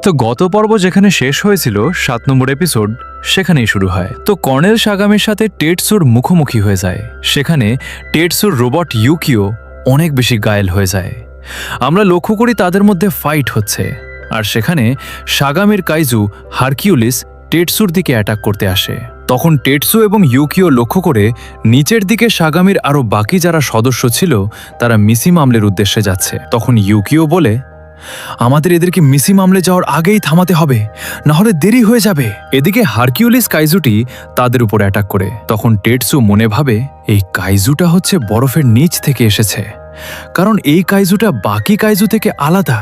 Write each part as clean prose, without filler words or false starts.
তো গত পর্ব যেখানে শেষ হয়েছিল 7 নম্বর এপিসোড সেখানেই শুরু হয়। তো কর্নেল সাগামের সাথে টেটসুর মুখোমুখি হয়ে যায়। সেখানে টেটসুর রোবট ইউকিও অনেক বেশি ঘায়েল হয়ে যায়। আমরা লক্ষ্য করি তাদের মধ্যে ফাইট হচ্ছে, আর সেখানে সাগামের কাইজু হারকিউলিস টেটসুর দিকে অ্যাটাক করতে আসে। তখন টেটসু এবং ইউকিও লক্ষ্য করে নিচের দিকে সাগামির আরও বাকি যারা সদস্য ছিল তারা মিসি মামলের উদ্দেশ্যে যাচ্ছে। তখন ইউকিও বলে, আমাদের এদেরকে মিসি মামলে যাওয়ার আগেই থামাতে হবে, না হলে দেরি হয়ে যাবে। এদিকে হারকিউলিস কাইজুটি তাদের উপর অ্যাটাক করে। তখন টেটসু মনে ভাবে এই কাইজুটা হচ্ছে বরফের নিচ থেকে এসেছে, কারণ এই কাইজুটা বাকি কাইজু থেকে আলাদা,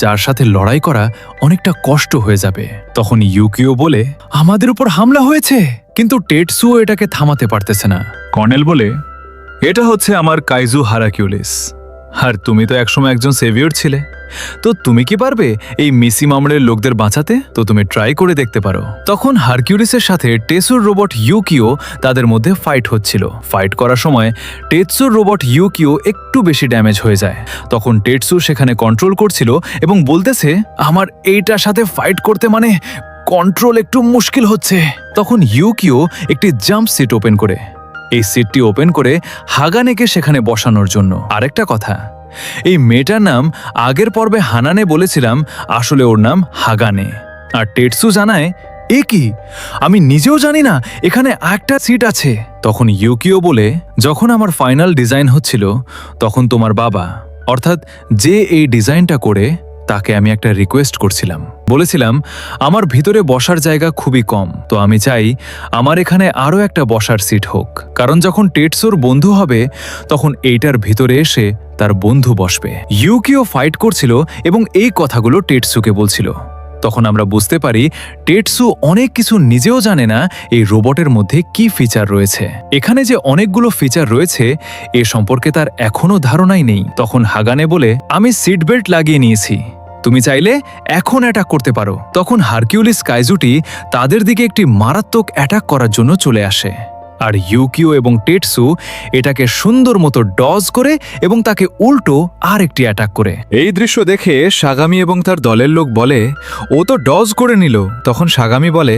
যার সাথে লড়াই করা অনেকটা কষ্ট হয়ে যাবে। তখন ইউকিও বলে, আমাদের উপর হামলা হয়েছে, কিন্তু টেটসুও এটাকে থামাতে পারতেছে না। কর্নেল বলে, এটা হচ্ছে আমার কাইজু হারাকিউলিস, আর তুমি তো একসময় একজন সেভিয়র ছিলে, তো তুমি কি পারবে এই মিসি মামলের লোকদের বাঁচাতে? তো তুমি ট্রাই করে দেখতে পারো। তখন হারকিউলিসের সাথে টেটসুর রোবট ইউকিও তাদের মধ্যে ফাইট হচ্ছিল। ফাইট করার সময় টেটসুর রোবট ইউকিও একটু বেশি ড্যামেজ হয়ে যায়। তখন টেটসু সেখানে কন্ট্রোল করছিল এবং বলতেছে, আমার এইটার সাথে ফাইট করতে মানে কন্ট্রোল একটু মুশকিল হচ্ছে। তখন ইউকিও একটি জাম্প সিট ওপেন করে এই সিটটি ওপেন করে হাগানেকে সেখানে বসানোর জন্য। আরেকটা কথা, এই মেয়েটার নাম আগের পর্বে হানানে বলেছিলাম, আসলে ওর নাম হাগানে। আর টেটসু জানায়, এ কি, আমি নিজেও জানি না এখানে একটা সিট আছে। তখন ইউকিও বলে, যখন আমার ফাইনাল ডিজাইন হচ্ছিল তখন তোমার বাবা, অর্থাৎ যে এই ডিজাইনটা করে, তাকে আমি একটা রিকোয়েস্ট করছিলাম। বলেছিলাম আমার ভিতরে বসার জায়গা খুবই কম, তো আমি চাই আমার এখানে আরও একটা বসার সিট হোক, কারণ যখন টেটসুর বন্ধু হবে তখন এইটার ভিতরে এসে তার বন্ধু বসবে। ইউকিও ফাইট করছিল এবং এই কথাগুলো টেটসুকে বলছিল। তখন আমরা বুঝতে পারি টেটসু অনেক কিছু নিজেও জানে না এই রোবটের মধ্যে কি ফিচার রয়েছে। এখানে যে অনেকগুলো ফিচার রয়েছে এ সম্পর্কে তার এখনও ধারণাই নেই। তখন হাগানে বলে, আমি সিট বেল্ট লাগিয়ে নিয়েছি, তুমি চাইলে এখন অ্যাটাক করতে পারো। তখন হারকিউলিস কাইজুটি তাদের দিকে একটি মারাত্মক অ্যাটাক করার জন্য চলে আসে, আর ইউকিও এবং টেটসু এটাকে সুন্দর মতো ডজ করে এবং তাকে উল্টো আর একটি অ্যাটাক করে। এই দৃশ্য দেখে সাগামি এবং তার দলের লোক বলে, ও তো ডজ করে নিল। তখন সাগামি বলে,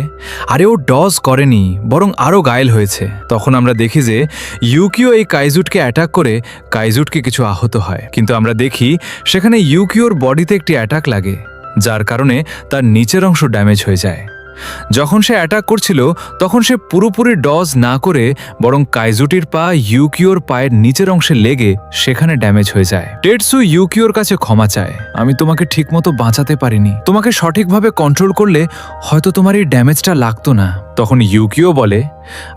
আরে ও ডজ করেনি, বরং আরও ঘায়েল হয়েছে। তখন আমরা দেখি যে ইউকিও এই কাইজুটকে অ্যাটাক করে কাইজুটকে কিছু আহত হয়, কিন্তু আমরা দেখি সেখানে ইউকিওর বডিতে একটি অ্যাটাক লাগে, যার কারণে তার নিচের অংশ ড্যামেজ হয়ে যায়। যখন সে অ্যাটাক করছিল তখন সে পুরোপুরি ডজ না করে বরং কাইজুটির পা ইউকিওর পায়ের নিচের অংশে লেগে সেখানে ড্যামেজ হয়ে যায়। টেটসু ইউকিওর কাছে ক্ষমা চায়, আমি তোমাকে ঠিকমতো বাঁচাতে পারিনি, তোমাকে সঠিকভাবে কন্ট্রোল করলে হয়তো তোমার এই ড্যামেজটা লাগতো না। তখন ইউকিও বলে,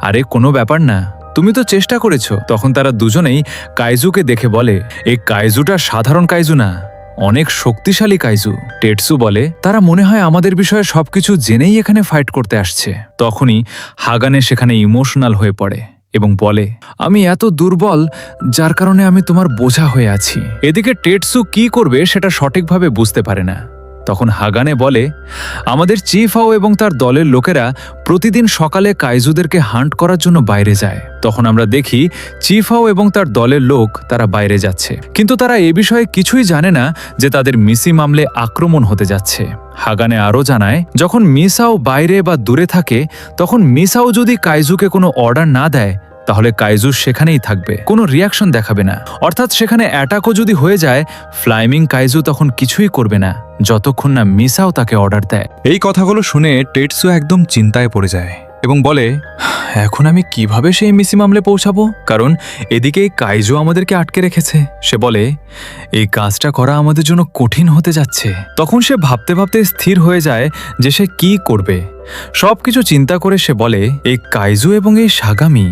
আরে কোনো ব্যাপার না, তুমি তো চেষ্টা করেছো। তখন তারা দুজনেই কাইজুকে দেখে বলে, এই কাইজুটা সাধারণ কাইজু না, অনেক শক্তিশালী কাইজু। টেটসু বলে, তারা মনে হয় আমাদের বিষয়ে সবকিছু জেনেই এখানে ফাইট করতে আসছে। তখনই হাগানে সেখানে ইমোশনাল হয়ে পড়ে এবং বলে, আমি এত দুর্বল, যার কারণে আমি তোমার বোঝা হয়ে আছি। এদিকে টেটসু কি করবে সেটা সঠিকভাবে বুঝতে পারে না। তখন হাগানে বলে, আমাদের চিফ হাও এবং তার দলের লোকেরা প্রতিদিন সকালে কাইজুদেরকে হান্ট করার জন্য বাইরে যায়। তখন আমরা দেখি চিফ হাও এবং তার দলের লোক তারা বাইরে যাচ্ছে, কিন্তু তারা এ বিষয়ে কিছুই জানে না যে তাদের মিসি মামলে আক্রমণ হতে যাচ্ছে। হাগানে আরও জানায়, যখন মিসাও বাইরে বা দূরে থাকে তখন মিসাও যদি কাইজুকে কোনো অর্ডার না দেয় তাহলে কাইজু সেখানেই থাকবে, কোনো রিয়াকশন দেখাবে না। অর্থাৎ সেখানে অ্যাটাকও যদি হয়ে যায় ফ্লাইমিং কাইজু তখন কিছুই করবে না যতক্ষণ না মিসাও তাকে অর্ডার দেয়। এই কথাগুলো শুনে টেটসু একদম চিন্তায় পড়ে যায় এবং বলে, এখন আমি কিভাবে সেই মিসি মামলে পৌঁছাবো, কারণ এদিকে কাইজু আমাদেরকে আটকে রেখেছে। সে বলে, এই কাজটা করা আমাদের জন্য কঠিন হতে যাচ্ছে। তখন সে ভাবতে ভাবতে স্থির হয়ে যায় যে সে কি করবে। সবকিছু চিন্তা করে সে বলে, এই কাইজু এবং এই সাগামি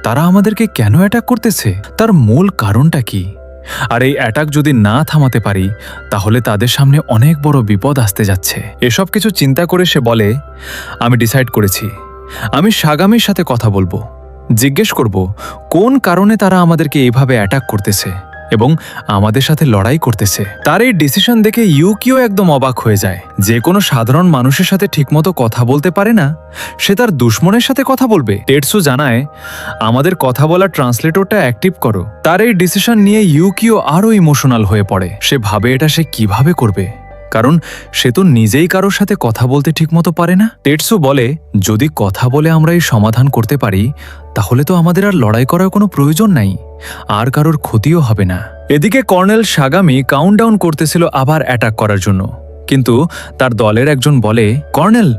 তারা আমাদেরকে কেন অ্যাটাক করতেছে, তার মূল কারণটা কি, আর এই অ্যাটাক যদি না থামাতে পারি তাহলে তাদের সামনে অনেক বড় বিপদ আসতে যাচ্ছে। এসব কিছু চিন্তা করে সে বলে, আমি ডিসাইড করেছি, আমি সাগামির সাথে কথা বলবো, জিজ্ঞেস করব কোন কারণে তারা আমাদেরকে এইভাবে অ্যাটাক করতেছে এবং আমাদের সাথে লড়াই করতেছে। তার এই ডিসিশন দেখে ইউকিও একদম অবাক হয়ে যায়। যে কোনো সাধারণ মানুষের সাথে ঠিকমতো কথা বলতে পারে না, সে তার দুশ্মনের সাথে কথা বলবে। টেটসু জানায়, আমাদের কথা বলার ট্রান্সলেটরটা অ্যাক্টিভ করো। তার এই ডিসিশন নিয়ে ইউকিও আরও ইমোশনাল হয়ে পড়ে। সে ভাবে এটা সে কিভাবে করবে, কারণ সে তো নিজেই কারোর সাথে কথা বলতে ঠিকমতো পারে না। টেটসু বলে, যদি কথা বলে আমরা এই সমাধান করতে পারি তাহলে তো আমাদের আর লড়াই করার কোনো প্রয়োজন নাই, আর কারোর ক্ষতিও হবে না। এদিকে কর্নেল সাগামি কাউন্টডাউন করতেছিল আবার অ্যাটাক করার জন্য, কিন্তু তার দলের একজন বলে, কর্নেল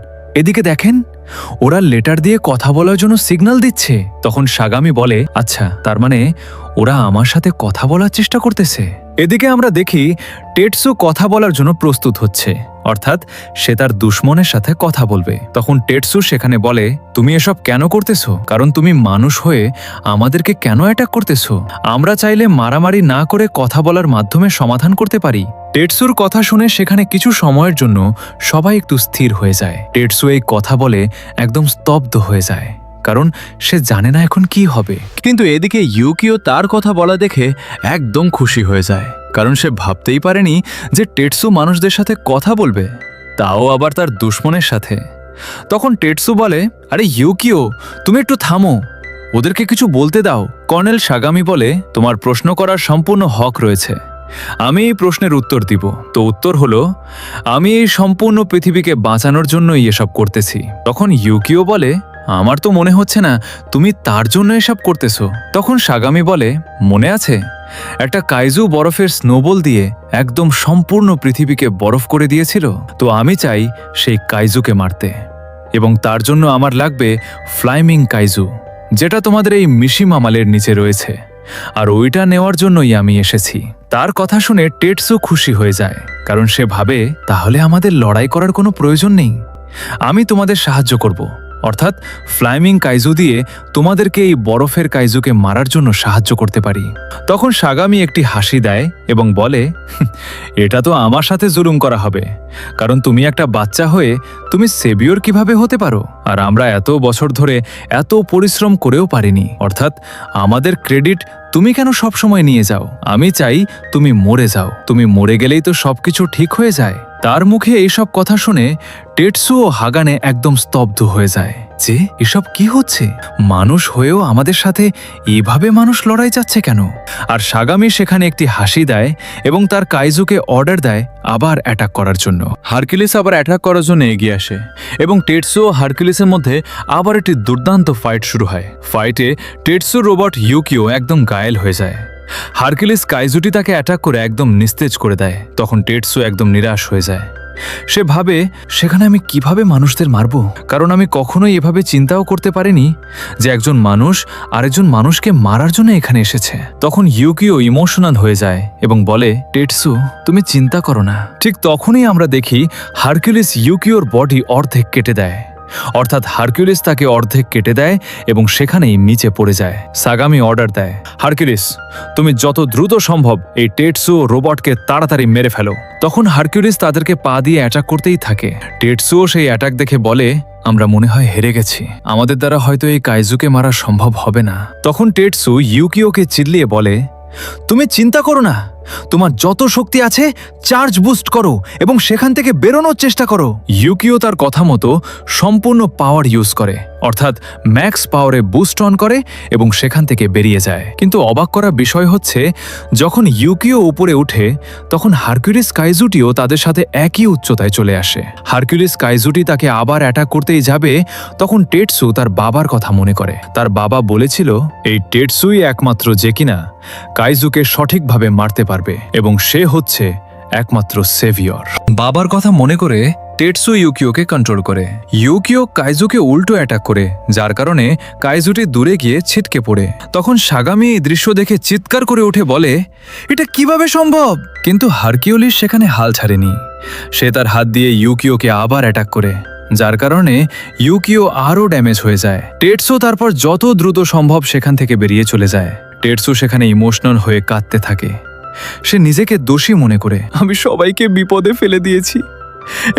এদিকে দেখেন, ওরা লেটার দিয়ে কথা বলার জন্য সিগন্যাল দিচ্ছে। তখন সাগামি বলে, আচ্ছা, তার মানে ওরা আমার সাথে কথা বলার চেষ্টা করতেছে। এদিকে আমরা দেখি টেটসু কথা বলার জন্য প্রস্তুত হচ্ছে, অর্থাৎ সে তার দুশ্মনের সাথে কথা বলবে। তখন টেটসু সেখানে বলে, তুমি এসব কেন করতেছো? কারণ তুমি মানুষ হয়ে আমাদেরকে কেন অ্যাটাক করতেছো? আমরা চাইলে মারামারি না করে কথা বলার মাধ্যমে সমাধান করতে পারি। টেটসুর কথা শুনে সেখানে কিছু সময়ের জন্য সবাই একটু স্থির হয়ে যায়। টেটসু এই কথা বলে একদম স্তব্ধ হয়ে যায়, কারণ সে জানে না এখন কি হবে। কিন্তু এদিকে ইউকিও তার কথা বলা দেখে একদম খুশি হয়ে যায়, কারণ সে ভাবতেই পারেনি যে টেটসু মানুষদের সাথে কথা বলবে, তাও আবার তার দুশ্মনের সাথে। তখন টেটসু বলে, আরে ইউকিও, তুমি একটু থামো, ওদেরকে কিছু বলতে দাও। কর্নেল সাগামি বলে, তোমার প্রশ্ন করার সম্পূর্ণ হক রয়েছে, আমি এই প্রশ্নের উত্তর দিব। তো উত্তর হলো, আমি এই সম্পূর্ণ পৃথিবীকে বাঁচানোর জন্যই এসব করতেছি। তখন ইউকিও বলে, আমার তো মনে হচ্ছে না তুমি তার জন্য এসব করতেছো। তখন সাগামি বলে, মনে আছে একটা কাইজু বরফের স্নোবল দিয়ে একদম সম্পূর্ণ পৃথিবীকে বরফ করে দিয়েছিল? তো আমি চাই সেই কাইজুকে মারতে, এবং তার জন্য আমার লাগবে ফ্লাইমিং কাইজু, যেটা তোমাদের এই মিশিমা মালের নিচে রয়েছে, আর ওইটা নেওয়ার জন্যই আমি এসেছি। তার কথা শুনে টেটসু খুশি হয়ে যায়, কারণ সে ভাবে তাহলে আমাদের লড়াই করার কোনো প্রয়োজন নেই, আমি তোমাদের সাহায্য করব, অর্থাৎ ফ্লাইমিং কাইজু দিয়ে তোমাদেরকে এই বরফের কাইজুকে মারার জন্য সাহায্য করতে পারি। তখন সাগামি একটি হাসি দেয় এবং বলে, এটা তো আমার সাথে জুলুম করা হবে, কারণ তুমি একটা বাচ্চা হয়ে তুমি সেভিয়র কিভাবে হতে পারো, আর আমরা এত বছর ধরে এত পরিশ্রম করেও পারিনি, অর্থাৎ আমাদের ক্রেডিট তুমি কেন সবসময় নিয়ে যাও? আমি চাই তুমি মরে যাও, তুমি মরে গেলেই তো সবকিছু ঠিক হয়ে যায়। তার মুখে এইসব কথা শুনে টেটসু ও হাগানে একদম স্তব্ধ হয়ে যায়, যে এসব কি হচ্ছে? মানুষ হয়েও আমাদের সাথে এইভাবে মানুষ লড়াই যাচ্ছে কেন? আর সাগামি সেখানে একটি হাসি দেয় এবং তার কাইজুকে অর্ডার দেয় আবার অ্যাটাক করার জন্য। হারকিউলিস আবার অ্যাটাক করার জন্য এগিয়ে আসে এবং টেটসু ও হারকিউলিসের মধ্যে আবার একটি দুর্দান্ত ফাইট শুরু হয়। ফাইটে টেটসু রোবট ইউকিও একদম ঘায়েল হয়ে যায়। হারকিউলিস কাইজুটি তাকে অ্যাটাক করে একদম নিস্তেজ করে দেয়। তখন টেটসু একদম নিরাশ হয়ে যায়। সে ভাবে, সেখানে আমি কিভাবে মানুষদের মারব? কারণ আমি কখনোই এভাবে চিন্তাও করতে পারিনি যে একজন মানুষ আরেকজন মানুষকে মারার জন্য এখানে এসেছে। তখন ইউকিও ইমোশনাল হয়ে যায় এবং বলে, টেটসু তুমি চিন্তা করো না। ঠিক তখনই আমরা দেখি হারকিউলিস ইউকিওর বডি অর্ধেক কেটে দেয়, অর্থাৎ হারকিউলিস তাকে অর্ধেক কেটে দেয় এবং সেখানেই নিচে পড়ে যায়। সাগামি অর্ডার দেয়, হারকিউলিস তুমি যত দ্রুত সম্ভব এই টেটসু রোবটকে তাড়াতাড়ি মেরে ফেলো। তখন হারকিউলিস তাদেরকে পা দিয়ে অ্যাটাক করতেই থাকে। টেটসুও সেই অ্যাটাক দেখে বলে, আমরা মনে হয় হেরে গেছি, আমাদের দ্বারা হয়তো এই কাইজুকে মারা সম্ভব হবে না। তখন টেটসু ইউকিওকে চিল্লিয়ে বলে, তুমি চিন্তা করো না, তোমার যত শক্তি আছে চার্জ বুস্ট করো এবং সেখান থেকে বেরোনোর চেষ্টা করো। ইউকিও তার কথা মতো সম্পূর্ণ পাওয়ার ইউজ করে, অর্থাৎ ম্যাক্স পাওয়ারে বুস্ট অন করে এবং সেখান থেকে বেরিয়ে যায়। কিন্তু অবাক করা বিষয় হচ্ছে, যখন ইউকিও উপরে ওঠে তখন হারকিউলিস কাইজুটিও তাদের সাথে একই উচ্চতায় চলে আসে। হারকিউলিস কাইজুটি তাকে আবার অ্যাটাক করতেই যাবে, তখন টেটসু তার বাবার কথা মনে করে। তার বাবা বলেছিল, এই টেটসুই একমাত্র যে কিনা কাইজুকে সঠিকভাবে মারতে পারবে এবং সে হচ্ছে একমাত্র সেভিয়র। বাবার কথা মনে করে টেটসু ইউকিওকে কন্ট্রোল করে। ইউকিও কাইজুকে উল্টো অ্যাটাক করে, যার কারণে কাইজুটি দূরে গিয়ে ছিটকে পড়ে। তখন সাগামি এই দৃশ্য দেখে চিৎকার করে উঠে বলে, এটা কিভাবে সম্ভব? কিন্তু হারকিউলিস সেখানে হাল ছাড়েনি। সে তার হাত দিয়ে ইউকিওকে আবার অ্যাটাক করে, যার কারণে ইউকিও আরও ড্যামেজ হয়ে যায়। টেটসু তারপর যত দ্রুত সম্ভব সেখান থেকে বেরিয়ে চলে যায়। টেটসু সেখানে ইমোশনাল হয়ে কাঁদতে থাকে। সে নিজেকে দোষী মনে করে, আমি সবাইকে বিপদে ফেলে দিয়েছি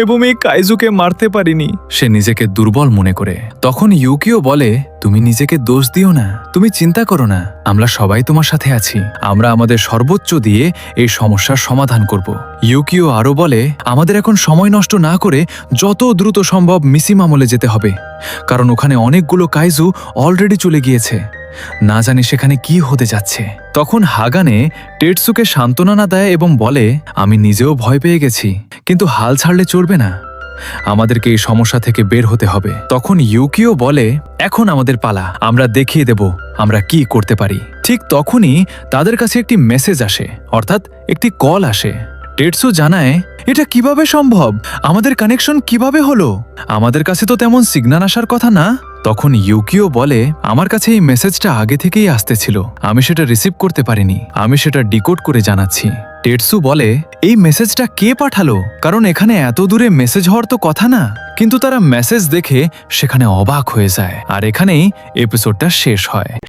এবং এই কাইজুকে মারতে পারিনি। সে নিজেকে দুর্বল মনে করে। তখন ইউকিও বলে, তুমি নিজেকে দোষ দিও না, তুমি চিন্তা করো না, আমরা সবাই তোমার সাথে আছি, আমরা আমাদের সর্বোচ্চ দিয়ে এই সমস্যার সমাধান করব। ইউকিও আরও বলে, আমাদের এখন সময় নষ্ট না করে যত দ্রুত সম্ভব মিসিমা মলে যেতে হবে, কারণ ওখানে অনেকগুলো কাইজু অলরেডি চলে গিয়েছে না জানি সেখানে কি হতে যাচ্ছে। তখন হাগানে টেটসুকে সান্ত্বনা না দেয় এবং বলে, আমি নিজেও ভয় পেয়ে গেছি, কিন্তু হাল ছাড়লে চলবে না, আমাদেরকে এই সমস্যা থেকে বের হতে হবে। তখন ইউকিও বলে, এখন আমাদের পালা, আমরা দেখিয়ে দেব আমরা কি করতে পারি। ঠিক তখনই তাদের কাছে একটি মেসেজ আসে, অর্থাৎ একটি কল আসে। টেটসু জানায়, এটা কিভাবে সম্ভব, আমাদের কানেকশন কিভাবে হলো, আমাদের কাছে তো তেমন সিগন্যাল আসার কথা না। তখন ইউকিও বলে, আমার কাছে এই মেসেজটা আগে থেকেই আসতেছিল, আমি সেটা রিসিভ করতে পারিনি, আমি সেটা ডিকোড করে জানাচ্ছি। টেটসু বলে, এই মেসেজটা কে পাঠালো, কারণ এখানে এত দূরে মেসেজ হওয়ার তো কথা না। কিন্তু তারা মেসেজ দেখে সেখানে অবাক হয়ে যায়, আর এখানেই এপিসোডটা শেষ হয়।